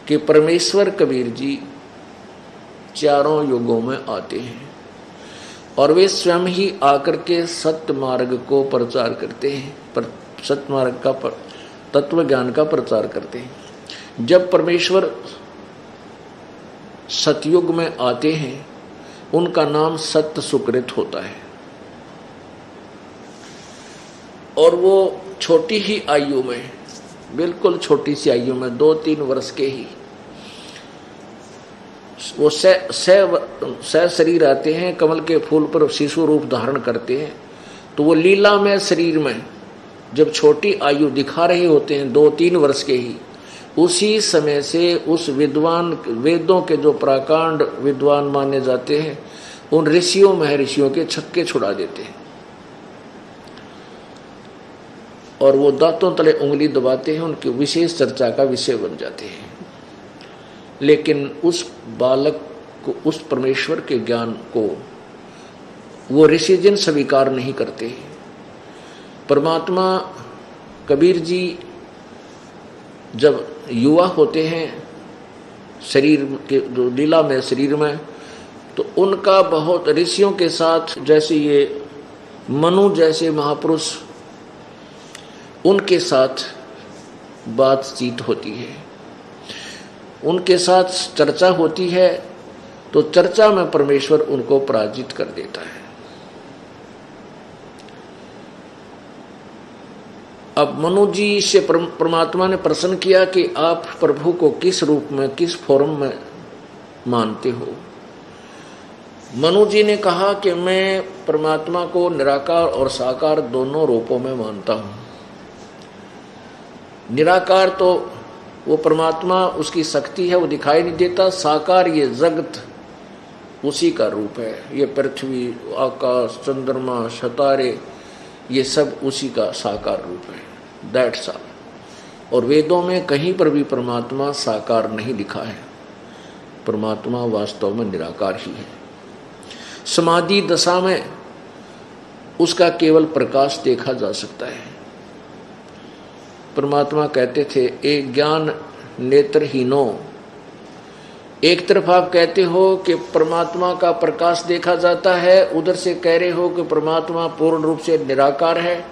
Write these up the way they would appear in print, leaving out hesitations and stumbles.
कि परमेश्वर कबीर जी चारों युगों में आते हैं और वे स्वयं ही आकर के सत्य मार्ग को प्रचार करते हैं, पर सत्य मार्ग का तत्व ज्ञान का प्रचार करते हैं। जब परमेश्वर सतयुग में आते हैं उनका नाम सत्य सुकृत होता है और वो छोटी ही आयु में, बिल्कुल छोटी सी आयु में 2-3 वर्ष के ही वो शरीर आते हैं, कमल के फूल पर शिशु रूप धारण करते हैं। तो वो लीला में शरीर में जब छोटी आयु दिखा रहे होते हैं 2-3 वर्ष के ही, उसी समय से उस विद्वान, वेदों के जो प्राकांड विद्वान माने जाते हैं, उन ऋषियों महर्षियों के छक्के छुड़ा देते हैं और वो दांतों तले उंगली दबाते हैं, उनकी विशेष चर्चा का विषय बन जाते हैं। लेकिन उस बालक को, उस परमेश्वर के ज्ञान को वो ऋषिजन स्वीकार नहीं करते। परमात्मा कबीर जी जब युवा होते हैं शरीर के जो लीला में शरीर में, तो उनका बहुत ऋषियों के साथ, जैसे ये मनु जैसे महापुरुष, उनके साथ बातचीत होती है, उनके साथ चर्चा होती है। तो चर्चा में परमेश्वर उनको पराजित कर देता है। अब मनु जी से परमात्मा ने प्रश्न किया कि आप प्रभु को किस रूप में, किस फॉर्म में मानते हो। मनु जी ने कहा कि मैं परमात्मा को निराकार और साकार दोनों रूपों में मानता हूं। निराकार तो वो परमात्मा, उसकी शक्ति है, वो दिखाई नहीं देता। साकार ये जगत उसी का रूप है, ये पृथ्वी, आकाश, चंद्रमा, सितारे, ये सब उसी का साकार रूप है। That's all. और वेदों में कहीं पर भी परमात्मा साकार नहीं लिखा है, परमात्मा वास्तव में निराकार ही है। समाधि दशा में उसका केवल प्रकाश देखा जा सकता है। परमात्मा कहते थे, एक ज्ञान नेत्रहीनो, एक तरफ आप कहते हो कि परमात्मा का प्रकाश देखा जाता है, उधर से कह रहे हो कि परमात्मा पूर्ण रूप से निराकार है।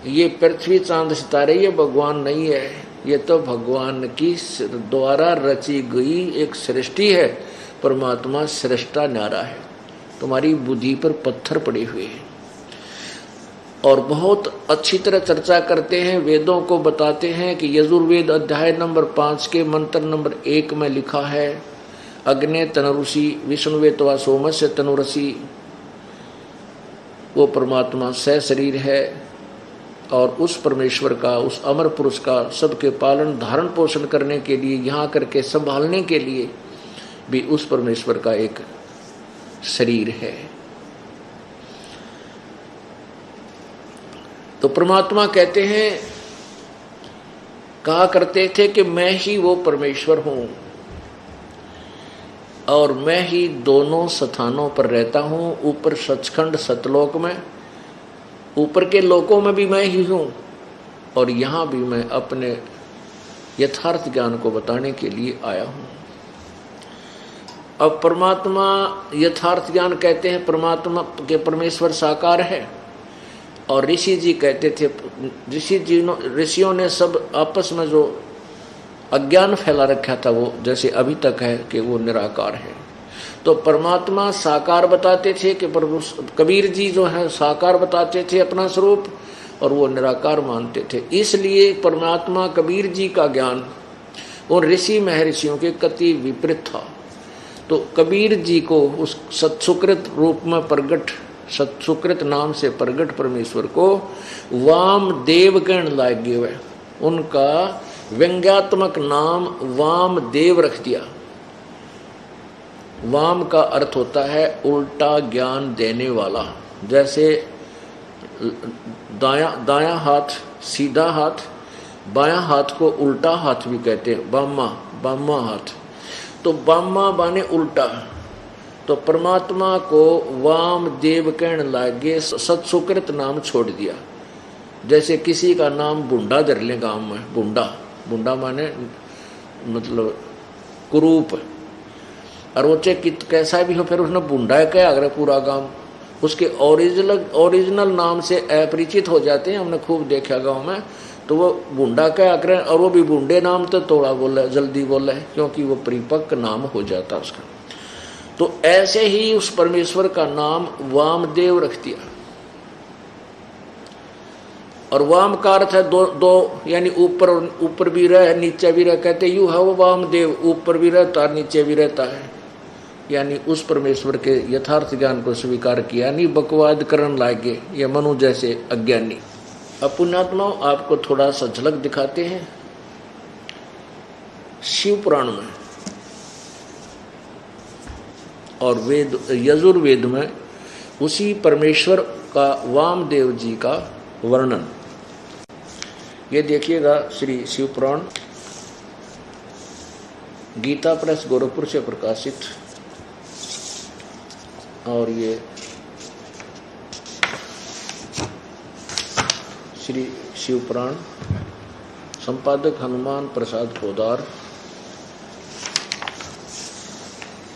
ये पृथ्वी चांद सितारे ये भगवान नहीं है, ये तो भगवान की द्वारा रची गई एक सृष्टि है। परमात्मा सृष्टा न्यारा है, तुम्हारी बुद्धि पर पत्थर पड़े हुए हैं। और बहुत अच्छी तरह चर्चा करते हैं, वेदों को बताते हैं कि यजुर्वेद अध्याय नंबर 5 के मंत्र नंबर 1 में लिखा है, अग्ने तनुषि विष्णुवेत्वा सोमस्य तनुरसि। वो परमात्मा सशरीर है और उस परमेश्वर का, उस अमर पुरुष का सबके पालन धारण पोषण करने के लिए, यहाँ करके संभालने के लिए भी उस परमेश्वर का एक शरीर है। तो परमात्मा कहते हैं, कहा करते थे कि मैं ही वो परमेश्वर हूं और मैं ही दोनों स्थानों पर रहता हूं, ऊपर सचखंड सतलोक में, ऊपर के लोकों में भी मैं ही हूं और यहां भी मैं अपने यथार्थ ज्ञान को बताने के लिए आया हूं। अब परमात्मा यथार्थ ज्ञान कहते हैं, परमात्मा के परमेश्वर साकार है। और ऋषि जी कहते थे, ऋषियों ने सब आपस में जो अज्ञान फैला रखा था वो जैसे अभी तक है कि वो निराकार है। तो परमात्मा साकार बताते थे कि कबीर जी जो है साकार बताते थे अपना स्वरूप, और वो निराकार मानते थे। इसलिए परमात्मा कबीर जी का ज्ञान उन ऋषि महर्षियों के कति विपरीत था। तो कबीर जी को उस सत्सुकृत रूप में प्रगट, सत्सुकृत नाम से प्रगट परमेश्वर को वामदेव कहने लगे हुए, उनका व्यंग्यात्मक नाम वामदेव रख दिया। वाम का अर्थ होता है उल्टा ज्ञान देने वाला। जैसे दायां हाथ सीधा हाथ, बायां हाथ को उल्टा हाथ भी कहते हैं, बामा हाथ। तो बामा बाने उल्टा। तो परमात्मा को वामदेव कहने लगे, सत्सुकृत नाम छोड़ दिया। जैसे किसी का नाम बुंडा धर ले गांव में, बुंडा माने मतलब कुरूप, और वो चाहे कित कैसा भी हो, फिर उसने बूंढा क्या अगर पूरा गांव उसके ओरिजिनल नाम से अपरिचित हो जाते हैं। हमने खूब देखा गांव में, तो वो बूंढा क्या अगर, और वो भी बूंढे नाम तो थोड़ा बोला जल्दी बोला है, क्योंकि वो परिपक्व नाम हो जाता उसका। तो ऐसे ही उस परमेश्वर का नाम वामदेव रख दिया। और वाम का अर्थ है दो, यानी ऊपर भी रह नीचे भी रह, कहते यू है वो वामदेव, ऊपर भी रहता नीचे भी रहता है। यानी उस परमेश्वर के यथार्थ ज्ञान को स्वीकार किया, नहीं बकवाद करन लागे ये मनु जैसे अज्ञानी। अब पुण्यात्माओं, आपको थोड़ा सा झलक दिखाते हैं शिव पुराण में और वेद यजुर्वेद में उसी परमेश्वर का वामदेव जी का वर्णन। ये देखिएगा श्री शिव पुराण, गीता प्रेस गोरखपुर से प्रकाशित, और ये श्री शिव पुराण, संपादक हनुमान प्रसाद पोदार,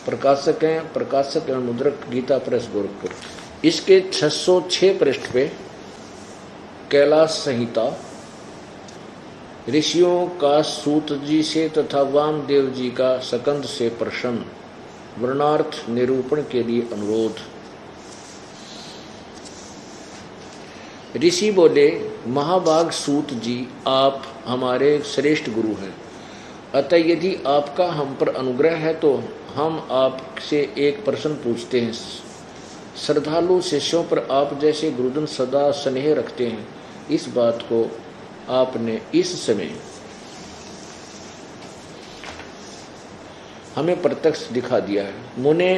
प्रकाशक एवं मुद्रक गीता प्रेस गोरखपुर। इसके 606 पृष्ठ पे कैलाश संहिता ऋषियों का सूत जी से तथा वामदेव जी का सकंद से प्रश्न, वर्णार्थ निरूपण के लिए अनुरोध। ऋषि बोले, महाभाग सूत जी, आप हमारे श्रेष्ठ गुरु हैं, अतः यदि आपका हम पर अनुग्रह है तो हम आपसे एक प्रश्न पूछते हैं। श्रद्धालु शिष्यों पर आप जैसे गुरुजन सदा स्नेह रखते हैं, इस बात को आपने इस समय हमें प्रत्यक्ष दिखा दिया है। मुने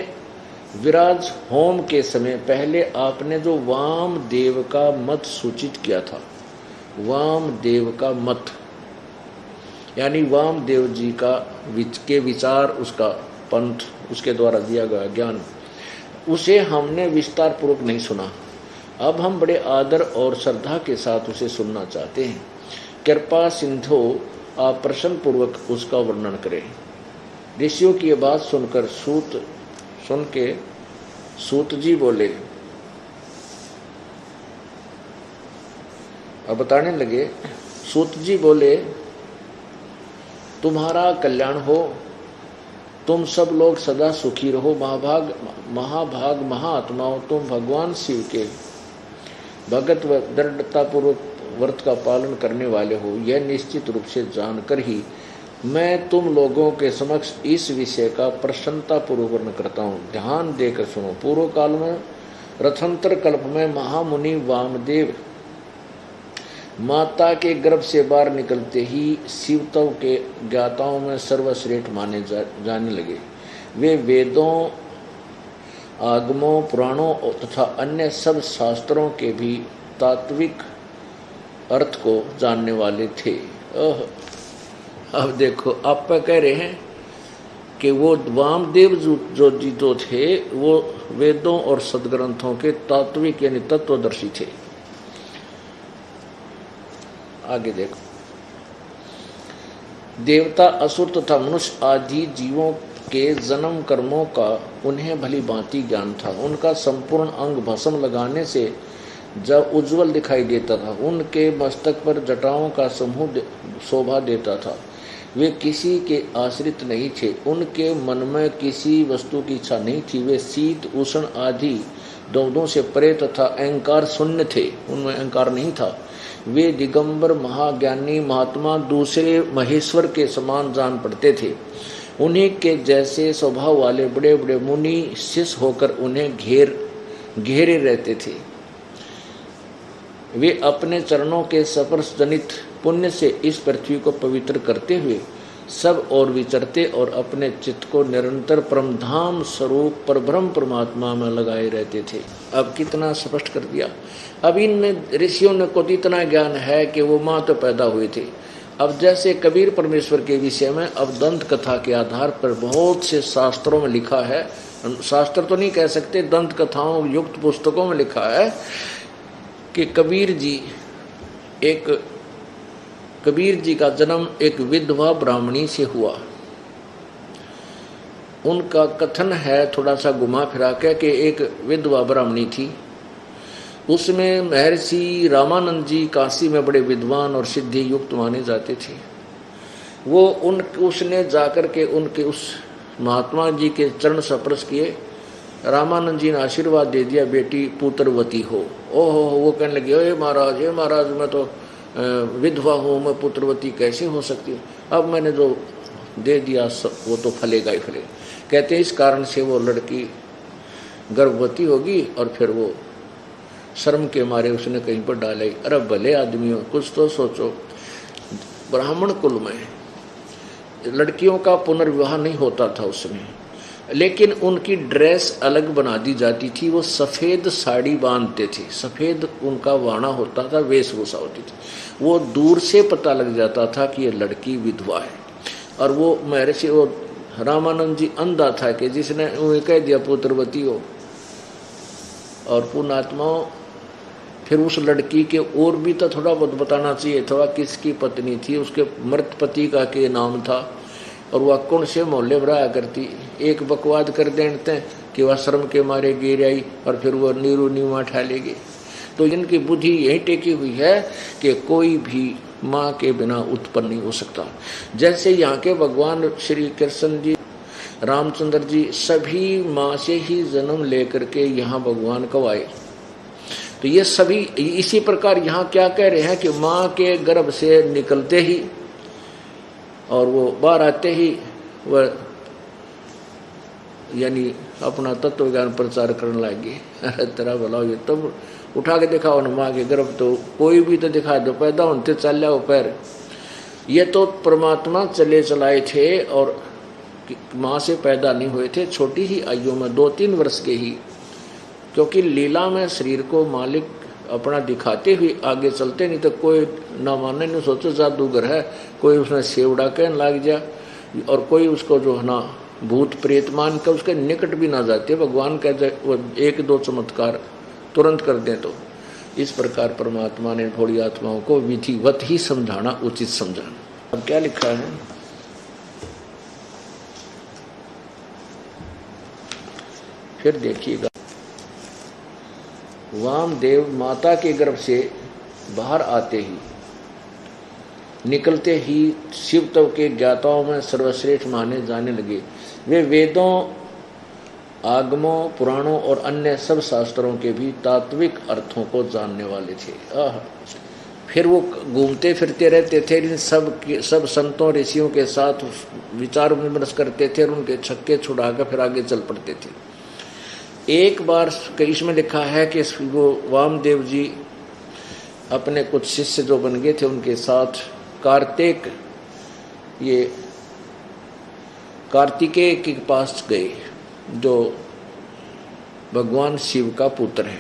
विराज होम के समय पहले आपने जो वामदेव का मत सूचित किया था, वामदेव का मत यानी वामदेव जी का के विचार, उसका पंथ, उसके द्वारा दिया गया ज्ञान, उसे हमने विस्तार पूर्वक नहीं सुना। अब हम बड़े आदर और श्रद्धा के साथ उसे सुनना चाहते हैं। कृपा सिंधु, आप प्रश्न पूर्वक उसका वर्णन करें। ऋषियों की यह बात सुनकर सुन के सूत जी बोले, अब बताने लगे। सूत जी बोले, तुम्हारा कल्याण हो, तुम सब लोग सदा सुखी रहो। महाभाग महात्माओं, तुम भगवान शिव के भगत व दृढ़ता पूर्वक व्रत का पालन करने वाले हो, यह निश्चित रूप से जानकर ही मैं तुम लोगों के समक्ष इस विषय का प्रसन्नता पूर्वक वर्णन करता हूँ। ध्यान देकर सुनो। पूर्व काल में रथंतर कल्प में महामुनि वामदेव माता के गर्भ से बाहर निकलते ही शिवतव के ज्ञाताओं में सर्वश्रेष्ठ माने जाने लगे। वे वेदों, आगमों, पुराणों तथा अन्य सब शास्त्रों के भी तात्विक अर्थ को जानने वाले थे। अब देखो, आप कह रहे हैं कि वो वामदेव जो थे वो वेदों और सदग्रंथों के तात्विक यानी तत्वदर्शी थे। आगे देखो, देवता, असुर तथा मनुष्य आदि जीवों के जन्म कर्मों का उन्हें भली भांति ज्ञान था। उनका संपूर्ण अंग भस्म लगाने से जब उज्जवल दिखाई देता था, उनके मस्तक पर जटाओं का समूह शोभा देता था। वे किसी के आश्रित नहीं थे, उनके मन में किसी वस्तु की इच्छा नहीं थी। वे शीत, उष्ण आदि द्वंद्वों से परे तथा अहंकार शून्य थे, उनमें अहंकार नहीं था। वे दिगंबर महाज्ञानी महात्मा दूसरे महेश्वर के समान जान पड़ते थे। उन्हीं के जैसे स्वभाव वाले बड़े बड़े मुनि शिष्य होकर उन्हें घेरे रहते थे। वे अपने चरणों के स्पर्श जनित पुण्य से इस पृथ्वी को पवित्र करते हुए सब और विचरते और अपने चित्त को निरंतर परमधाम स्वरूप परब्रह्म परमात्मा में लगाए रहते थे। अब कितना स्पष्ट कर दिया। अब इन ऋषियों ने को इतना ज्ञान है कि वो माँ तो पैदा हुए थे। अब जैसे कबीर परमेश्वर के विषय में अब दंत कथा के आधार पर बहुत से शास्त्रों में लिखा है, शास्त्र तो नहीं कह सकते, दंत कथाओं युक्त पुस्तकों में लिखा है कि कबीर जी एक कबीर जी का जन्म एक विधवा ब्राह्मणी से हुआ। उनका कथन है थोड़ा सा घुमा फिरा के कि एक विधवा ब्राह्मणी थी, उसमें महर्षि रामानंद जी काशी में बड़े विद्वान और सिद्धि युक्त माने जाते थे। वो उसने जाकर के उनके उस महात्मा जी के चरण स्पर्श किए। रामानंद जी ने आशीर्वाद दे दिया, बेटी पुत्रवती हो। ओहो, वो कहने लगे, हे महाराज मैं तो विधवा हूँ, मैं पुत्रवती कैसे हो सकती हूँ? अब मैंने जो दे दिया वो तो फलेगा ही फलेगा। कहते हैं इस कारण से वो लड़की गर्भवती होगी और फिर वो शर्म के मारे उसने कहीं पर डाले। अरे भले आदमी हो, कुछ तो सोचो। ब्राह्मण कुल में लड़कियों का पुनर्विवाह नहीं होता था उसमें, लेकिन उनकी ड्रेस अलग बना दी जाती थी। वो सफ़ेद साड़ी बांधते थे, सफ़ेद उनका वाणा होता था, वेशभूषा होती थी। वो दूर से पता लग जाता था कि ये लड़की विधवा है। और वो महर्षि वो रामानंद जी अंधा था कि जिसने उन्हें कह दिया पुत्रवती हो। और पुण्यात्माओं, फिर उस लड़की के और भी तो थोड़ा बहुत बताना चाहिए था, किसकी पत्नी थी, उसके मृत पति का के नाम था और वह कौन से मोहल्ले में रहा करती। एक बकवाद कर देते कि वह शर्म के मारे गिर आई और फिर वह नीरू नीवा ठा लेगी। तो इनकी बुद्धि यही टेकी हुई है कि कोई भी माँ के बिना उत्पन्न नहीं हो सकता। जैसे यहाँ के भगवान श्री कृष्ण जी, रामचंद्र जी सभी माँ से ही जन्म लेकर के यहाँ भगवान कब आए। तो ये सभी इसी प्रकार यहाँ क्या कह रहे हैं कि माँ के गर्भ से निकलते ही और वो बाहर आते ही वह यानी अपना तत्व ज्ञान प्रचार करने लगे। अरे तेरा भला ये तब उठा के दिखाओ ना माँ के गर्भ, तो कोई भी तो दिखा दो, पैदा होते चल जाओ पैर। ये तो परमात्मा चले चलाए थे और माँ से पैदा नहीं हुए थे, छोटी ही आयु में 2-3 वर्ष के ही, क्योंकि लीला में शरीर को मालिक अपना दिखाते हुए आगे चलते। नहीं तो कोई ना माने, नहीं सोचो जादूगर है, कोई उसने सेवड़ा कहने लग जाए और कोई उसको जो है ना भूत प्रेत मान कर उसके निकट भी ना जाते। भगवान कह जाए वो 1-2 चमत्कार तुरंत कर दें। तो इस प्रकार परमात्मा ने थोड़ी आत्माओं को विधिवत ही समझाना उचित समझा। अब क्या लिखा है, फिर देखिएगा। वामदेव माता के गर्भ से बाहर आते ही निकलते ही शिव तव के ज्ञाताओं में सर्वश्रेष्ठ माने जाने लगे। वे वेदों, आगमों, पुराणों और अन्य सब शास्त्रों के भी तात्विक अर्थों को जानने वाले थे। फिर वो घूमते फिरते रहते थे, इन सब संतों ऋषियों के साथ विचार विमर्श करते थे और उनके छक्के छुड़ाकर फिर आगे चल पड़ते थे। एक बार इसमें लिखा है कि वो वामदेव जी अपने कुछ शिष्य जो बन गए थे उनके साथ कार्तिकेय के पास गए, जो भगवान शिव का पुत्र है,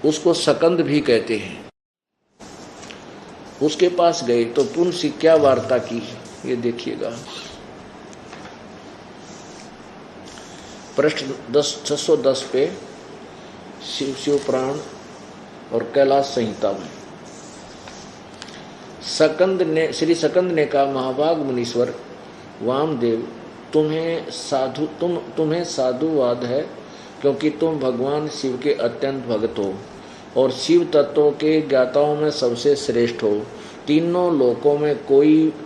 उसको सकंद भी कहते हैं। उसके पास गए तो पुनः क्या वार्ता की, ये देखिएगा। पृष्ठ 610 पे शिव पुराण और कैलाश संहिता में श्री सकंद ने कहा, महाभाग मुनीश्वर वामदेव, तुम्हें साधुवाद है, क्योंकि तुम भगवान शिव के अत्यंत भक्त हो और शिव तत्वों के ज्ञाताओं में सबसे श्रेष्ठ हो। तीनों लोकों में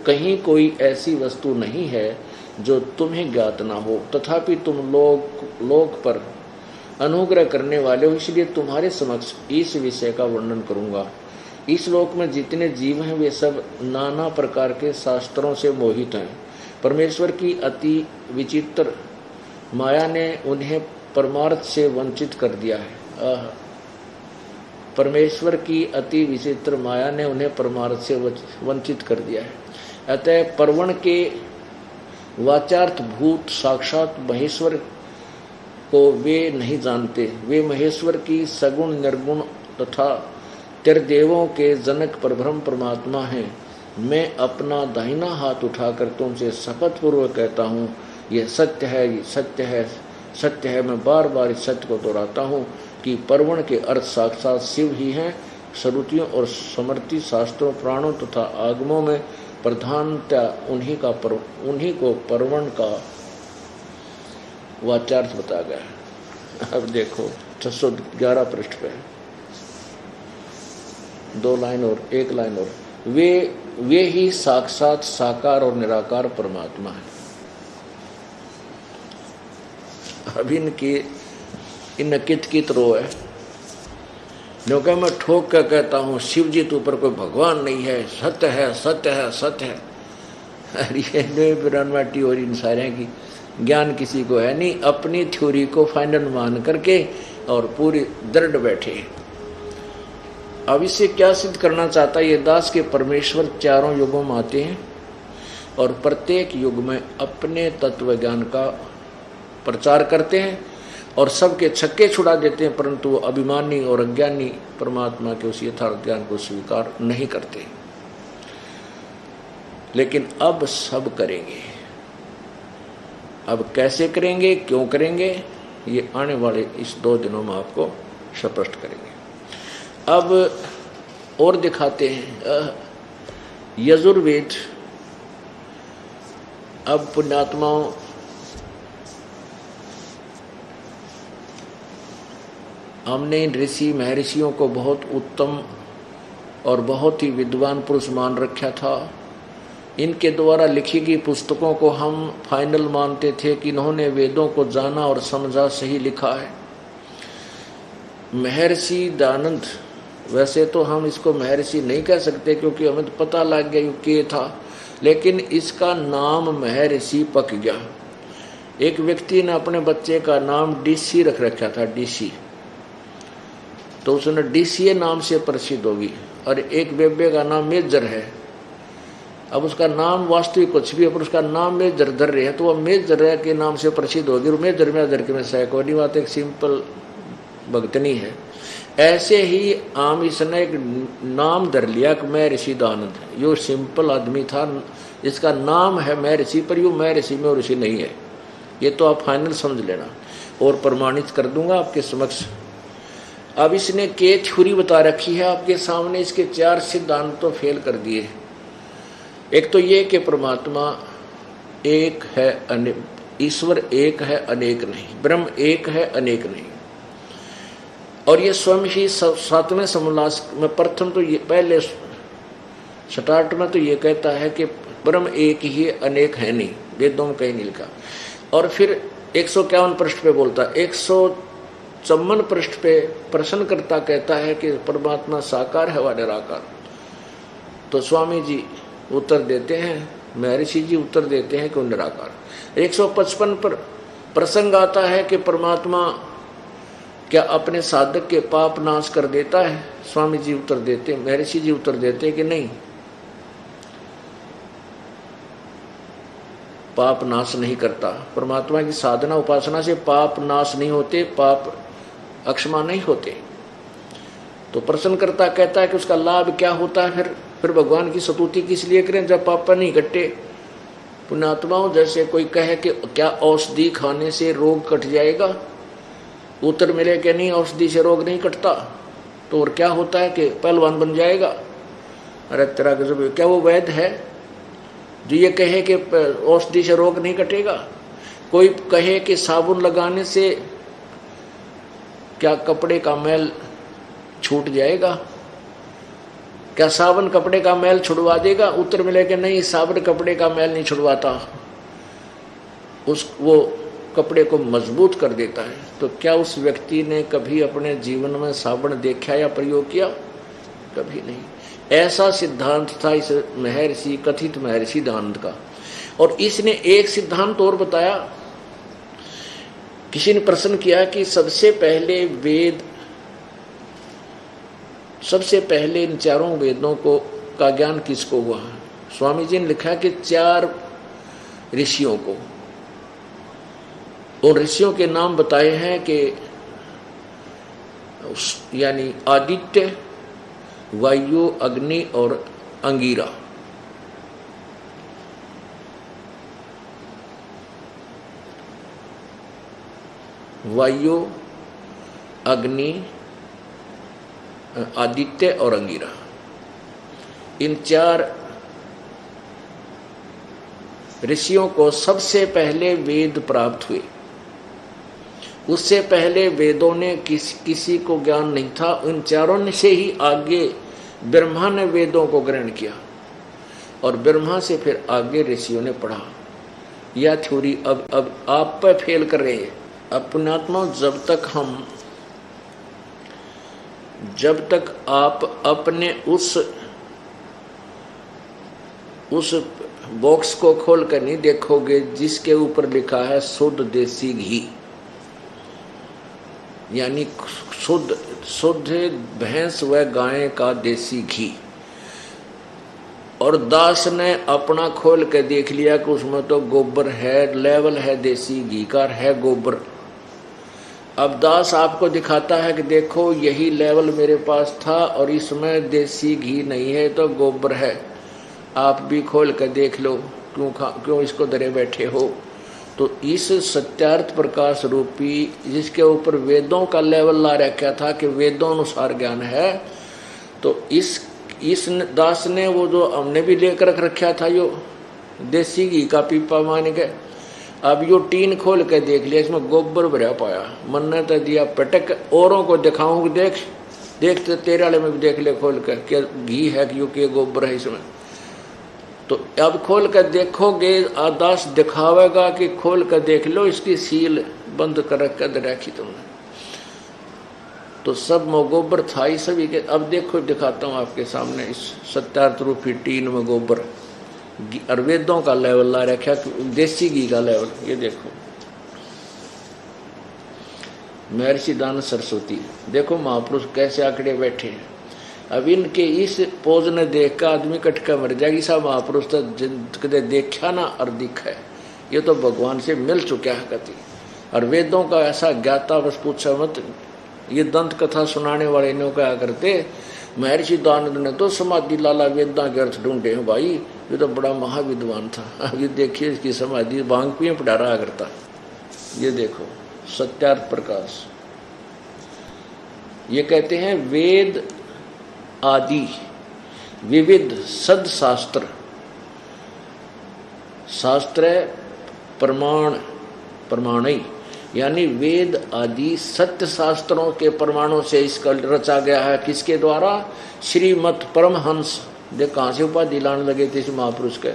कहीं कोई ऐसी वस्तु नहीं है जो तुम्हें ज्ञात ना हो, तथापि तुम लोक पर अनुग्रह करने वाले हो, इसलिए तुम्हारे समक्ष इस विषय का वर्णन करूंगा। इस लोक में जितने जीव हैं वे सब नाना प्रकार के शास्त्रों से मोहित हैं। परमेश्वर की अति विचित्र माया ने उन्हें परमार्थ से वंचित कर दिया है। परमेश्वर की अति विचित्र माया ने उन्हें परमार्थ से वंचित कर दिया है। अतः परवण के वाचार्थ भूत साक्षात महेश्वर को वे नहीं जानते। वे महेश्वर की सगुण निर्गुण तथा त्रिदेवों के जनक परब्रह्म परमात्मा हैं। मैं अपना दाहिना हाथ उठाकर तुमसे शपथ पूर्वक कहता हूँ, यह सत्य है, ये सत्य है, सत्य है। मैं बार बार इस सत्य को दोहराता हूँ कि परवण के अर्थ साक्षात शिव ही हैं श्रुतियों और स्मृति शास्त्रों पुराणों तथा आगमों में प्रधानता उन्हीं को परवण का वाच्यार्थ बताया गया है। अब देखो 611 पृष्ठ पे 2 लाइन और 1 लाइन और वे ही साक्षात साकार और निराकार परमात्मा है। अब इन कित रो है, क्योंकि मैं ठोक कर कहता हूँ शिव जी तो ऊपर कोई भगवान नहीं है, सत्य है सत्य है सत्य है। अरे बिरानवाटी और इन सारे की ज्ञान किसी को है नहीं, अपनी थ्योरी को फाइनल मान करके और पूरी दृढ़ बैठे। अब इससे क्या सिद्ध करना चाहता है ये दास के परमेश्वर चारों युगों में आते हैं और प्रत्येक युग में अपने तत्व ज्ञान का प्रचार करते हैं और सबके छक्के छुड़ा देते हैं, परंतु वो अभिमानी और अज्ञानी परमात्मा के उस यथार्थ ज्ञान को स्वीकार नहीं करते। लेकिन अब सब करेंगे। अब कैसे करेंगे, क्यों करेंगे, ये आने वाले इस 2 दिनों में आपको स्पष्ट करेंगे। अब और दिखाते हैं यजुर्वेद। अब पुण्यात्माओं हमने ऋषि महर्षियों को बहुत उत्तम और बहुत ही विद्वान पुरुष मान रखा था। इनके द्वारा लिखी गई पुस्तकों को हम फाइनल मानते थे कि इन्होंने वेदों को जाना और समझा, सही लिखा है। महर्षि दयानंद, वैसे तो हम इसको महर्षि नहीं कह सकते क्योंकि हमें तो पता लग गया कि था, लेकिन इसका नाम महर्षि पक गया। एक व्यक्ति ने अपने बच्चे का नाम डीसी रख रखा था, डीसी, तो उसने डीसीए नाम से प्रसिद्ध होगी। और एक बेबे का नाम मेजर है, अब उसका नाम वास्तविक कुछ भी है पर उसका नाम मेजर धर रहे है, तो वह मेजर के नाम से प्रसिद्ध होगी। और मेजर के में सैकोनी बात एक सिंपल भक्तनी है। ऐसे ही आम इसने एक नाम धर लिया कि मैं ऋषि दयानंद। यो सिंपल आदमी था, इसका नाम है मैं ऋषि, पर यू मैं ऋषि में ऋषि नहीं है। ये तो आप फाइनल समझ लेना और प्रमाणित कर दूंगा आपके समक्ष। अब इसने के थ्योरी बता रखी है आपके सामने, इसके 4 सिद्धांत तो फेल कर दिए। एक तो ये कि परमात्मा एक है, ईश्वर एक है, अनेक नहीं, ब्रह्म एक है, अनेक नहीं। और ये स्वयं ही 7वें समोल्लास में प्रथम तो ये पहले स्टार्ट में तो ये कहता है कि ब्रह्म एक ही है, अनेक है नहीं, वेदों में कहीं नहीं लिखा। और फिर 151 पृष्ठ पे बोलता है, 154 पृष्ठ पे प्रश्नकर्ता कहता है कि परमात्मा साकार है व निराकार। तो स्वामी जी उत्तर देते हैं, महर्षि जी उत्तर देते हैं कि निराकार। 155 पर प्रसंग आता है कि परमात्मा क्या अपने साधक के पाप नाश कर देता है? स्वामी जी उत्तर देते, महर्षि जी उत्तर देते कि नहीं, पाप नाश नहीं करता। परमात्मा की साधना उपासना से पाप नाश नहीं होते, पाप अक्षमा नहीं होते। तो प्रश्नकर्ता कहता है कि उसका लाभ क्या होता है? फिर भगवान की स्तुति किस लिए करें जब पाप नहीं कटे? पुण्यात्माओं, जैसे कोई कहे कि क्या औषधि खाने से रोग कट जाएगा, उत्तर मिले कि नहीं, औषधि से रोग नहीं कटता, तो और क्या होता है कि पहलवान बन जाएगा। अरे तेरा गजब, क्या वो वैद्य है जो ये कहे कि औषधि से रोग नहीं कटेगा? कोई कहे कि साबुन लगाने से क्या कपड़े का मैल छूट जाएगा? क्या साबुन कपड़े का मैल छुड़वा देगा? उत्तर मिले कि नहीं, साबुन कपड़े का मैल नहीं छुड़वाता, वो कपड़े को मजबूत कर देता है। तो क्या उस व्यक्ति ने कभी अपने जीवन में साबुन देखा या प्रयोग किया? कभी नहीं। ऐसा सिद्धांत था इस महर्षि, कथित महर्षि दयानंद का। और इसने एक सिद्धांत और बताया। किसी ने प्रश्न किया कि सबसे पहले इन चारों वेदों का ज्ञान किसको हुआ? स्वामी जी ने लिखा कि 4 ऋषियों को। उन ऋषियों के नाम बताए हैं कि यानी आदित्य, वायु, अग्नि और अंगिरा। वायु, अग्नि, आदित्य और अंगिरा, इन 4 ऋषियों को सबसे पहले वेद प्राप्त हुए। उससे पहले वेदों ने किसी को ज्ञान नहीं था। उन 4 ने से ही आगे ब्रह्मा ने वेदों को ग्रहण किया और ब्रह्मा से फिर आगे ऋषियों ने पढ़ा। यह थ्योरी अब आप पे फेल कर रहे हैं। अपनात्मा, जब तक आप अपने उस बॉक्स को खोल कर नहीं देखोगे जिसके ऊपर लिखा है शुद्ध देसी घी, यानी शुद्ध भैंस व गाय का देसी घी, और दास ने अपना खोल के देख लिया कि उसमें तो गोबर है, लेवल है देसी घी का, है गोबर। अब दास आपको दिखाता है कि देखो यही लेवल मेरे पास था और इसमें देसी घी नहीं है तो गोबर है, आप भी खोल कर देख लो, क्यों इसको डरे बैठे हो। तो इस सत्यार्थ प्रकाश रूपी जिसके ऊपर वेदों का लेवल ला रखा था कि वेदों अनुसार ज्ञान है, तो इस दास ने वो जो हमने भी लेकर रखा था यो देसी घी का पीपा मान के, अब यो टीन खोल के देख लिया, इसमें गोबर भरा पाया। मन ने तो दिया पटक, औरों को दिखाऊं, देख तो तेरे वाले में भी देख ले खोल कर क्या घी है कि गोबर है इसमें। तो अब खोल कर देखोगे, दास दिखावेगा कि खोल कर देख लो, इसकी सील बंद कर रखी तुमने, तो सब में गोबर था ही सभी के। अब देखो दिखाता हूँ आपके सामने इस सत्यार्थ रूपी टीन में गोबर और वेदों का लेवल ला रखा, देसी घी का लेवल। ये देखो महर्षि दानंद सरस्वती, देखो महापुरुष कैसे आंकड़े बैठे हैं। अब इनके इस पोज ने देख कर आदमी कटका मर जाएगी। सब महापुरुष तो कदे देखा ना और दिखा है, ये तो भगवान से मिल चुका है कति। और वेदों का ऐसा ज्ञाता बस पूछा मत। ये दंत कथा सुनाने वाले ने क्या करते, महर्षि दानंद ने तो समाधि लाला वेदा के अर्थ ढूंढे हैं भाई, ये तो बड़ा महाविद्वान था। अब ये देखिए इसकी समाधि बांग पिए पढ़ा रहा करता। ये देखो सत्यार्थ प्रकाश, ये कहते हैं वेद आदि विविध सद शास्त्र, शास्त्र प्रमाणई, यानी वेद आदि सत्य शास्त्रों के प्रमाणों से इसका रचा गया है। किसके द्वारा? श्रीमत परमहंस, देख कहाँ से उपाधि लाने लगे थे इस महापुरुष के,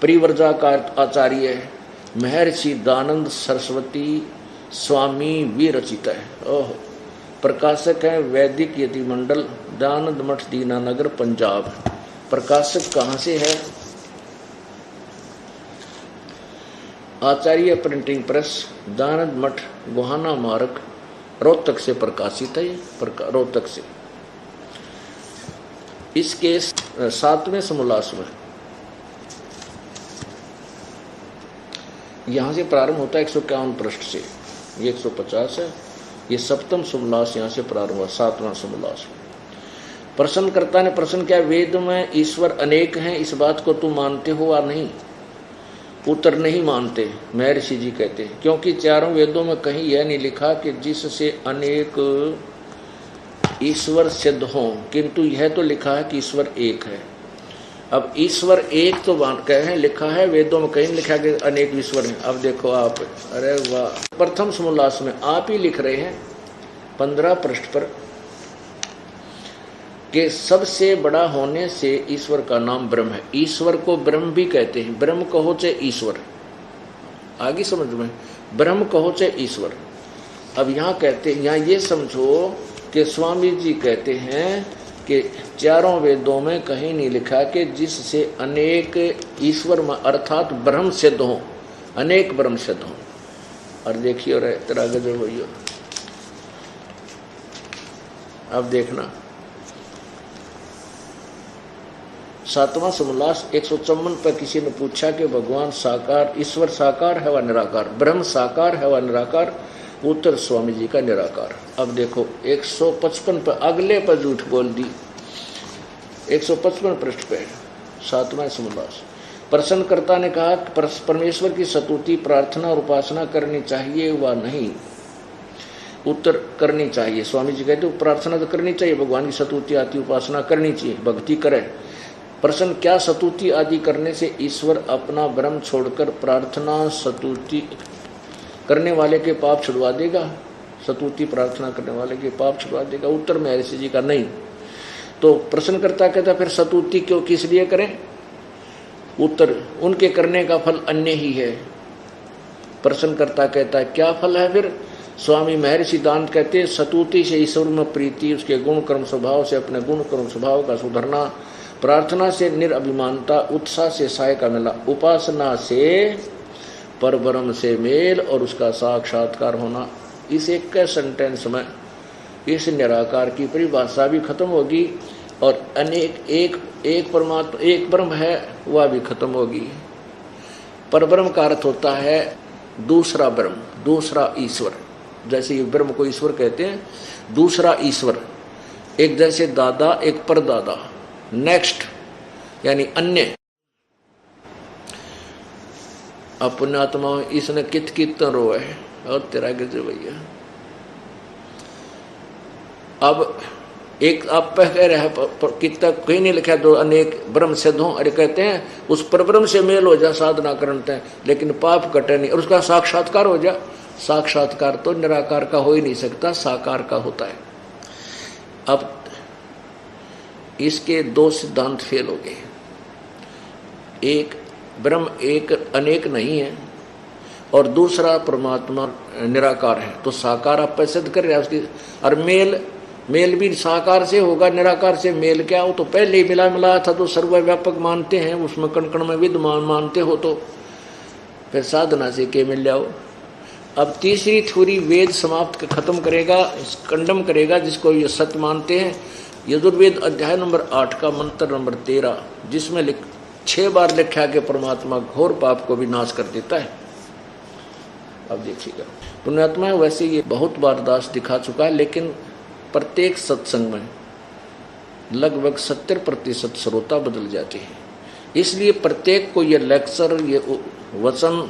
परिव्रजा का आचार्य महर्षि दानंद सरस्वती स्वामी विरचित है। ओह, प्रकाशक है वैदिक यति मंडल, दानंद मठ दीनानगर पंजाब। प्रकाशक कहाँ से है? आचार्य प्रिंटिंग प्रेस, दानंद मठ, गोहाना मार्ग, रोहतक से प्रकाशित है। रोहतक से। इसके 7वें समोल्लास में यहां से प्रारंभ होता है 151 पृष्ठ से, ये 150 है। ये 7वां समोल्लास यहाँ से प्रारंभ हुआ, 7वां समोल्लास। प्रश्नकर्ता ने प्रश्न किया, वेद में ईश्वर अनेक हैं, इस बात को तुम मानते हो या नहीं? उत्तर, नहीं मानते। महर्षि जी कहते हैं क्योंकि चारों वेदों में कहीं यह नहीं लिखा कि जिससे अनेक ईश्वर सिद्ध हों, किंतु यह तो लिखा है कि ईश्वर एक है। अब ईश्वर एक तो कहें लिखा है, वेदों में कहीं लिखा कि अनेक ईश्वर हैं। अब देखो आप, अरे वाह, प्रथम समोल्लास में आप ही लिख रहे हैं 15 पृष्ठ पर कि सबसे बड़ा होने से ईश्वर का नाम ब्रह्म है। ईश्वर को ब्रह्म भी कहते हैं, ब्रह्म कहो चाहे ईश्वर, आगे समझ में, ब्रह्म कहो चाहे ईश्वर। अब यहाँ कहते हैं, यहाँ ये समझो कि स्वामी जी कहते हैं कि चारों वेदों में कहीं नहीं लिखा कि जिससे अनेक ईश्वर में अर्थात ब्रह्म सिद्ध हो, अनेक ब्रह्म सिद्ध हो। और देखिए और तेरा गजब भैया, अब देखना 7वां समोल्लास 154 पर किसी ने पूछा कि भगवान साकार, ईश्वर साकार है व निराकार, ब्रह्म साकार है व निराकार? उत्तर, स्वामी जी का निराकार। अब देखो 155 पर, अगले पर झूठ बोल दी। 155 पृष्ठ पे 7वां समोल्लास। प्रश्नकर्ता ने कहा परमेश्वर की स्तुति, प्रार्थना और उपासना करनी चाहिए व नहीं? उत्तर करनी चाहिए। स्वामी जी कहते प्रार्थना तो करनी चाहिए, भगवान की स्तुति आदि उपासना करनी चाहिए, भक्ति करे। प्रश्न, क्या स्तुति आदि करने से ईश्वर अपना भ्रम छोड़कर प्रार्थना स्तुति करने वाले के पाप छुड़वा देगा? स्तुति प्रार्थना करने वाले के पाप छुड़वा देगा? उत्तर में महर्षि जी का नहीं। तो प्रश्नकर्ता कहता फिर स्तुति क्यों, किस लिए करें? उत्तर, उनके करने का फल अन्य ही है। प्रश्नकर्ता कहता है क्या फल है फिर? स्वामी महर्षि दांत कहते हैं स्तुति से ईश्वर में प्रीति, उसके गुण कर्म स्वभाव से अपने गुण कर्म स्वभाव का सुधरना, प्रार्थना से निरअभिमानता, उत्साह से सहाय का मिला, उपासना से परब्रह्म से मेल और उसका साक्षात्कार होना। इस एक के सेंटेंस में इस निराकार की परिभाषा भी खत्म होगी और अनेक एक परमात्मा एक ब्रह्म है वह भी खत्म होगी। परब्रह्म का अर्थ होता है दूसरा ब्रह्म, दूसरा ईश्वर। जैसे ये ब्रह्म को ईश्वर कहते हैं, दूसरा ईश्वर, एक जैसे दादा एक परदादा, नेक्स्ट यानी अन्य। अपने आत्मा इसने कित रोए और तेरा गिर भैया। अब एक आप कह रहे हैं कितना कहीं नहीं लिखा दो अनेक ब्रह्म सिद्ध हो, अरे कहते हैं उस परब्रह्म से मेल हो जा साधना करते हैं, लेकिन पाप कटे नहीं और उसका साक्षात्कार हो जा। साक्षात्कार तो निराकार का हो ही नहीं सकता, साकार का होता है। अब इसके दो सिद्धांत फेल हो गए। एक ब्रह्म एक अनेक नहीं है और दूसरा परमात्मा निराकार है। तो साकार आप सिद्ध कर रहे हैं उसकी, और मेल भी साकार से होगा, निराकार से मेल क्या हो? तो पहले ही मिला था तो सर्वव्यापक मानते हैं, उसमें कण कण में विद्यमान मानते हो, तो फिर साधना से के मिल जाओ। अब तीसरी थ्योरी वेद समाप्त खत्म करेगा, कंडम करेगा जिसको ये सत्य मानते हैं। यजुर्वेद अध्याय नंबर 8 का मंत्र नंबर 13, जिसमें 6 बार लिखा कि परमात्मा घोर पाप को भी नाश कर देता है। अब देखिएगा पुण्यात्मा, वैसे ये बहुत बार दास दिखा चुका है, लेकिन प्रत्येक सत्संग में लगभग 70% श्रोता बदल जाते हैं। इसलिए प्रत्येक को ये लेक्चर, ये वचन,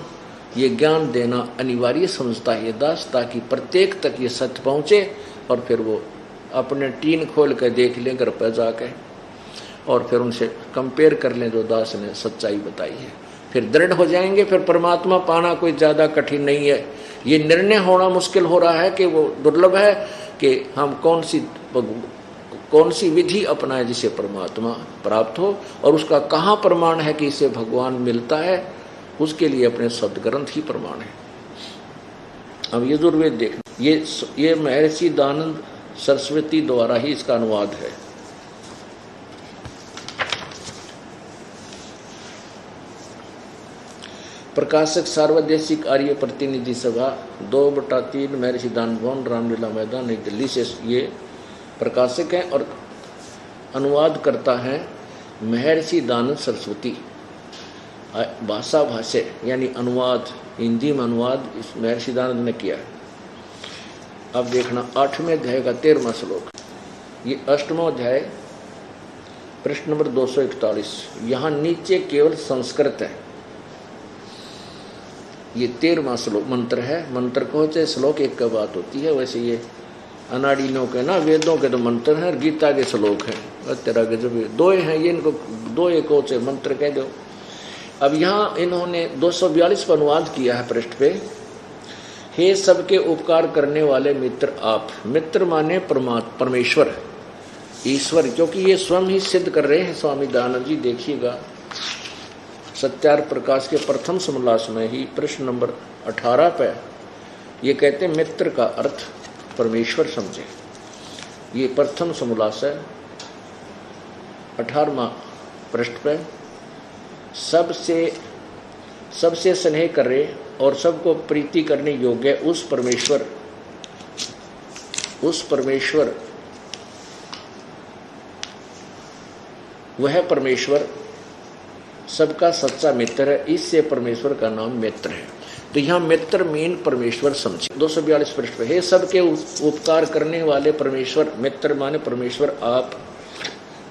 ये ज्ञान देना अनिवार्य समझता है दास, ताकि प्रत्येक तक ये सत्य पहुँचे और फिर वो अपने टीन खोल कर देख लें घर पर जाकर और फिर उनसे कंपेयर कर लें जो दास ने सच्चाई बताई है, फिर दृढ़ हो जाएंगे। फिर परमात्मा पाना कोई ज़्यादा कठिन नहीं है। ये निर्णय होना मुश्किल हो रहा है कि वो दुर्लभ है कि हम कौन सी विधि अपनाएं जिसे परमात्मा प्राप्त हो, और उसका कहाँ प्रमाण है कि इसे भगवान मिलता है, उसके लिए अपने सदग्रंथ ही प्रमाण है। अब यजुर्वेद देखना, ये महर्षि दयानंद सरस्वती द्वारा ही इसका अनुवाद है। प्रकाशक सार्वदेशिक आर्य प्रतिनिधि सभा 2/3 महर्षि दान भवन, रामलीला मैदान, नई दिल्ली से ये प्रकाशक हैं और अनुवाद करता है महर्षि दयानंद सरस्वती। भाषा भाष्य यानी अनुवाद, हिंदी में अनुवाद इस महर्षि दयानंद ने किया है। अब देखना 8वें अध्याय का 13वां श्लोक, ये 8वां अध्याय प्रश्न नंबर 241। यहाँ नीचे केवल संस्कृत है। ये 13वां श्लोक मंत्र है। मंत्र को चाहे श्लोक एक का बात होती है, वैसे ये अनाड़ियों के ना वेदों के तो मंत्र हैं और गीता के श्लोक हैं। तेरा के जो दो हैं ये, इनको दो एक से मंत्र कह दो। अब यहाँ इन्होंने 242 पर अनुवाद किया है पृष्ठ पे। हे सबके उपकार करने वाले मित्र आप। मित्र माने परमेश्वर, ईश्वर, क्योंकि ये स्वयं ही सिद्ध कर रहे हैं स्वामी दयानंद जी। देखिएगा सत्यार्थ प्रकाश के प्रथम समोल्लास में ही प्रश्न नंबर 18 पे ये कहते हैं मित्र का अर्थ परमेश्वर समझे। ये प्रथम समोल्लास है 18वां पृष्ठ पे। सबसे स्नेह करे और सबको प्रीति करने योग्य उस परमेश्वर वह परमेश्वर सबका सच्चा मित्र है। इससे परमेश्वर का नाम मित्र है। तो यहाँ मित्र मीन परमेश्वर समझे। 242 पृष्ठ पे, हे सबके उपकार करने वाले परमेश्वर, मित्र माने परमेश्वर आप।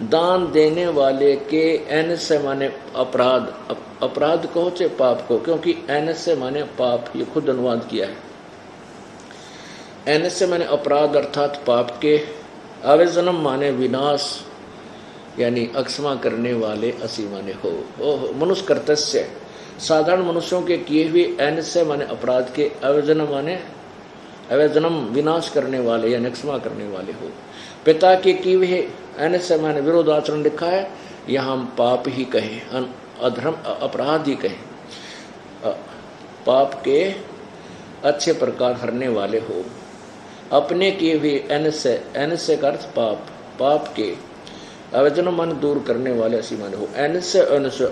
दान देने वाले के एन से माने अपराध, अपराध को चाहे पाप को, क्योंकि एन से माने पाप, ये खुद अनुवाद किया है। एन से माने अपराध अर्थात पाप के, अवजनम माने विनाश यानी अक्षमा करने वाले, असी माने हो मनुष्य कर्तस्य साधारण मनुष्यों के किए हुए, एन से माने अपराध के, अवजनम माने अवजनम विनाश करने वाले यानी क्षमा करने वाले हो। पिता के किए हुए, एन से माने विरोध आचरण लिखा है, यहाँ हम पाप ही कहें, अधर्म अपराध ही कहें, पाप के अच्छे प्रकार हरने वाले हो। अपने किए हुए, एन से का अर्थ पाप, पाप के, अवजनम मन दूर करने वाले, ऐसी माने हो। एन से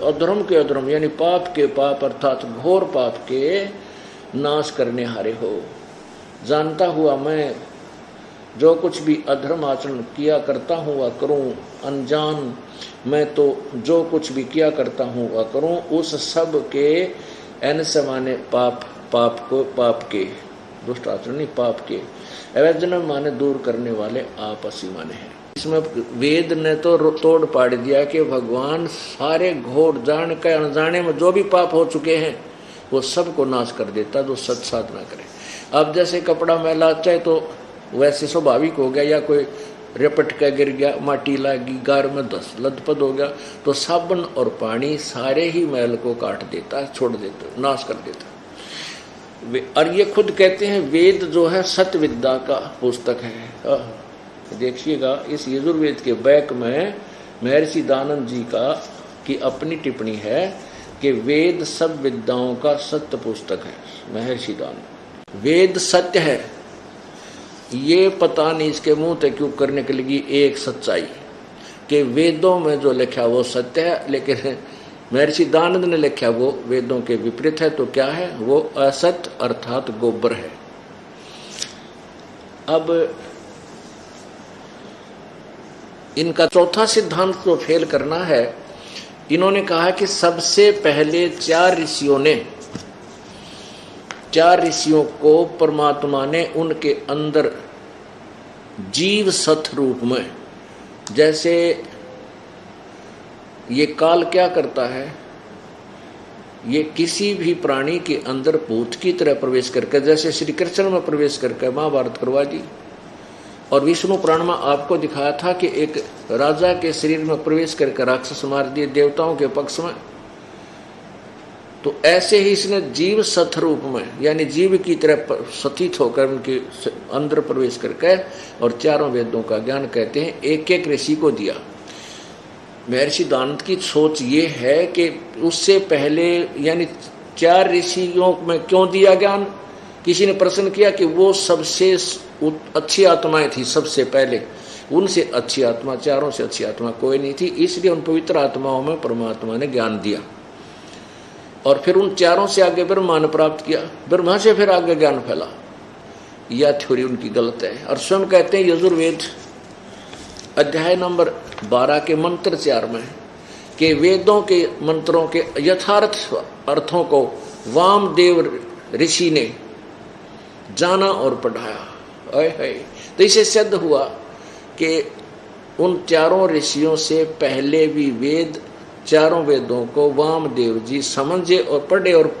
अधर्म के अधर्म यानी पाप के पाप अर्थात घोर पाप के नाश करने हारे हो। जानता हुआ मैं जो कुछ भी अधर्म आचरण किया करता हूँ वह करूँ, अनजान मैं तो जो कुछ भी किया करता हूँ वह करूँ, उस सब के, एन से माने पाप, पाप को, पाप के दुष्ट आचरण नहीं, पाप के, अवजनम माने दूर करने वाले, आप असी माने हैं। इसमें वेद ने तो तोड़ पाड़ दिया कि भगवान सारे घोर जान के अनजाने में जो भी पाप हो चुके हैं वो सबको नाश कर देता जो सच साधना करे। अब जैसे कपड़ा मैला चाहे तो वैसे स्वाभाविक हो गया, या कोई रेपट का गिर गया, माटी लगी, गार में दस लदपद हो गया, तो साबुन और पानी सारे ही मैल को काट देता, छोड़ देता, नाश कर देता। और ये खुद कहते हैं वेद जो है सत्य विद्या का पुस्तक है। देखिएगा इस यजुर्वेद के बैक में महर्षि दानंद जी की अपनी टिप्पणी है कि वेद सब विद्याओं का सत्य पुस्तक है। महर्षि दानंद, वेद सत्य है, ये पता नहीं इसके मुंह तक क्यों करने के लिए एक सच्चाई कि वेदों में जो लिखा वो सत्य है, लेकिन महर्षि दानंद ने लिखा वो वेदों के विपरीत है। तो क्या है वो? असत्य अर्थात गोबर है। अब इनका चौथा सिद्धांत तो फेल करना है। इन्होंने कहा कि सबसे पहले चार ऋषियों को परमात्मा ने उनके अंदर जीव सत रूप में, जैसे ये काल क्या करता है, ये किसी भी प्राणी के अंदर भूत की तरह प्रवेश करके, जैसे श्री कृष्ण में प्रवेश करके महाभारत करवा दी, और विष्णु पुराण में आपको दिखाया था कि एक राजा के शरीर में प्रवेश करके राक्षस मार दिए देवताओं के पक्ष में। तो ऐसे ही इसने जीव सत रूप में यानी जीव की तरह सतीत होकर उनके अंदर प्रवेश करके और चारों वेदों का ज्ञान कहते हैं एक एक ऋषि को दिया। महर्षि दानंद की सोच ये है कि उससे पहले यानी चार ऋषियों में क्यों दिया ज्ञान। किसी ने प्रश्न किया कि वो सबसे अच्छी आत्माएं थी, सबसे पहले उनसे अच्छी आत्मा, चारों से अच्छी आत्मा कोई नहीं थी, इसलिए उन पवित्र आत्माओं में परमात्मा ने ज्ञान दिया और फिर उन चारों से आगे ब्रह्मा ने प्राप्त किया, ब्रह्मा से फिर आगे ज्ञान फैला। यह थ्योरी उनकी गलत है। और स्वयं कहते हैं यजुर्वेद अध्याय नंबर 12 के मंत्र 4 में कि वेदों के मंत्रों के यथार्थ अर्थों को वामदेव ऋषि ने जाना और पढ़ाया। तो इसे सिद्ध हुआ कि उन चारों ऋषियों से पहले भी वेद, चारों वेदों को वामदेव जी समझे और पढ़े और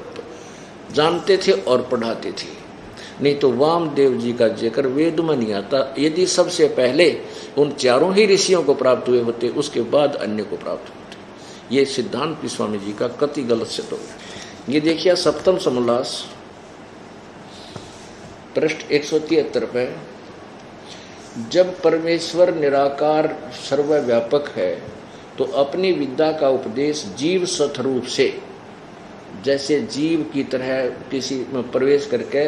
जानते थे और पढ़ाते थे। नहीं तो वामदेव जी का जिक्र वेद में नहीं आता। यदि सबसे पहले उन चारों ही ऋषियों को प्राप्त हुए होते, उसके बाद अन्य को प्राप्त होते। ये सिद्धांत स्वामी जी का कति गलत सिद्ध हो गया। ये देखिए सप्तम समोल्लास पृष्ठ 173 पे, जब परमेश्वर निराकार सर्वव्यापक है तो अपनी विद्या का उपदेश जीव सतरूप से, जैसे जीव की तरह किसी में प्रवेश करके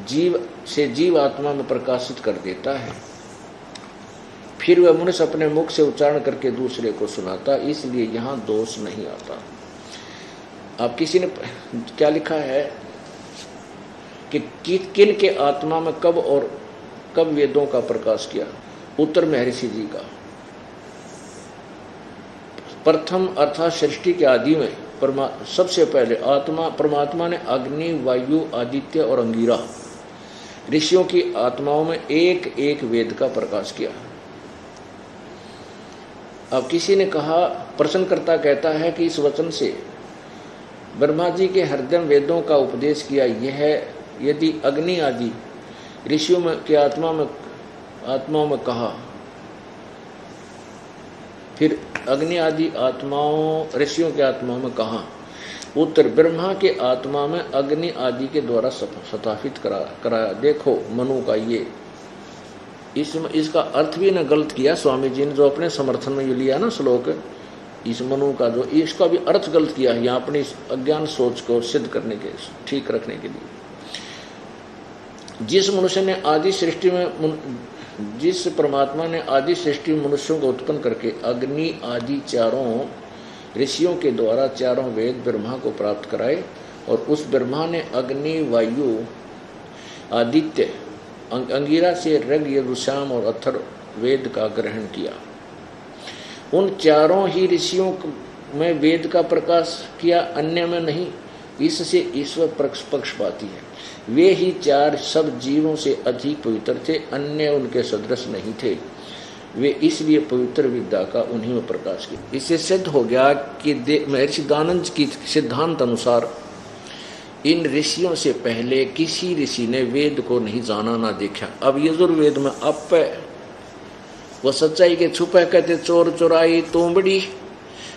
जीव से जीव आत्मा में प्रकाशित कर देता है, फिर वह मनुष्य अपने मुख से उच्चारण करके दूसरे को सुनाता, इसलिए यहाँ दोष नहीं आता। अब किसी ने क्या लिखा है कि किन के आत्मा में कब और कब वेदों का प्रकाश किया। उत्तर महर्षि जी का। प्रथम अर्थात सृष्टि के आदि में सबसे पहले परमात्मा ने अग्नि, वायु, आदित्य और अंगिरा ऋषियों की आत्माओं में एक एक वेद का प्रकाश किया। अब किसी ने कहा, प्रश्नकर्ता कहता है कि इस वचन से ब्रह्मा जी के हृदय वेदों का उपदेश किया, यह यदि अग्नि आदि ऋषियों में के आत्माओं में कहा। फिर अग्नि आदि आत्माओं ऋषियों के आत्माओं में कहा। उत्तर, ब्रह्मा के आत्मा में अग्नि आदि के द्वारा स्थापित कराया। देखो मनु का ये इसका अर्थ भी न गलत किया स्वामी जी ने, जो अपने समर्थन में ये लिया ना श्लोक, इस मनु का जो इसका भी अर्थ गलत किया है यहाँ अपनी अज्ञान सोच को सिद्ध करने के, ठीक रखने के लिए। जिस परमात्मा ने आदि सृष्टि में मनुष्यों को उत्पन्न करके अग्नि आदि चारों ऋषियों के द्वारा चारों वेद ब्रह्मा को प्राप्त कराए, और उस ब्रह्मा ने अग्नि, वायु, आदित्य, अंगिरा से ऋग, यजुर्साम और अथर्ववेद का ग्रहण किया। उन चारों ही ऋषियों में वेद का प्रकाश किया, अन्य में नहीं। इससे ईश्वर पक्षपाती है। वे ही चार सब जीवों से अधिक पवित्र थे, अन्य उनके सदृश नहीं थे। वे इसलिए पवित्र विद्या का उन्हीं में प्रकाश किया। इससे सिद्ध हो गया कि महर्षि दयानंद की सिद्धांत अनुसार इन ऋषियों से पहले किसी ऋषि ने वेद को नहीं जाना ना देखा। अब यजुर्वेद में अप वो सच्चाई के छुपे कहते चोर चोराई तोमड़ी,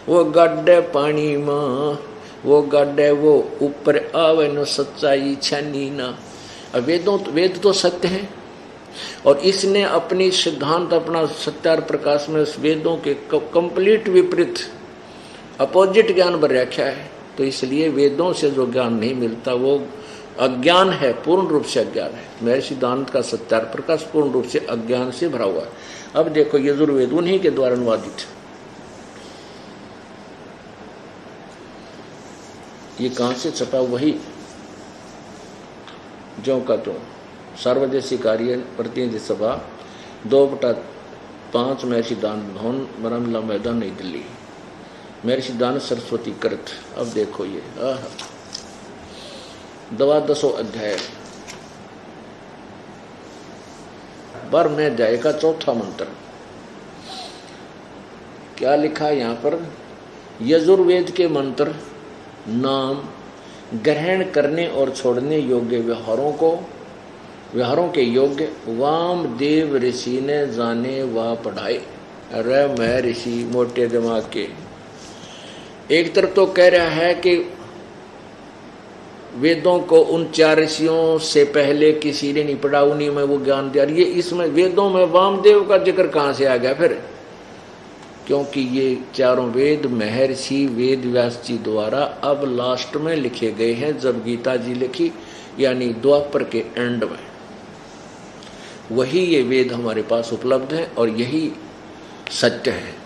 वो गड्ढे पानी में, वो गड्ढे वो ऊपर आवे न सच्चाई छनी ना। अब वेद तो सत्य है, और इसने अपनी सिद्धांत अपना सत्यार प्रकाश में वेदों के कंप्लीट विपरीत अपोजिट ज्ञान पर रखा है। तो इसलिए वेदों से जो ज्ञान नहीं मिलता वो अज्ञान है, पूर्ण रूप से अज्ञान है। महर्षि दयानंद का सत्यार प्रकाश पूर्ण रूप से अज्ञान से भरा हुआ है। अब देखो यजुर्वेद उन्हीं के द्वारा अनुवादित, ये कहां से छपा? वही जो का तो सार्वदेशिक कार्य प्रतिनिधि सभा 2/5 महर्षि दयानंद भवन, बरामला मैदान, नई दिल्ली। महर्षि दयानंद सरस्वती कृत। अब देखो ये 12वां अध्याय 12वें अध्याय का 4था मंत्र। क्या लिखा है यहाँ पर? यजुर्वेद के मंत्र नाम ग्रहण करने और छोड़ने योग्य व्यवहारों के योग्य वामदेव ऋषि ने जाने व पढ़ाए। अरे मैं ऋषि मोटे दिमाग के, एक तरफ तो कह रहा है कि वेदों को उन 4 ऋषियों से पहले किसी ने नहीं पढ़ा, उन्हीं में वो ज्ञान दिया। ये इसमें वेदों में वामदेव का जिक्र कहाँ से आ गया फिर? क्योंकि ये चारों वेद महर्षि वेद व्यास जी द्वारा अब लास्ट में लिखे गए हैं, जब गीता जी लिखी, यानी द्वापर के एंड में वही ये वेद हमारे पास उपलब्ध है, और यही सत्य है।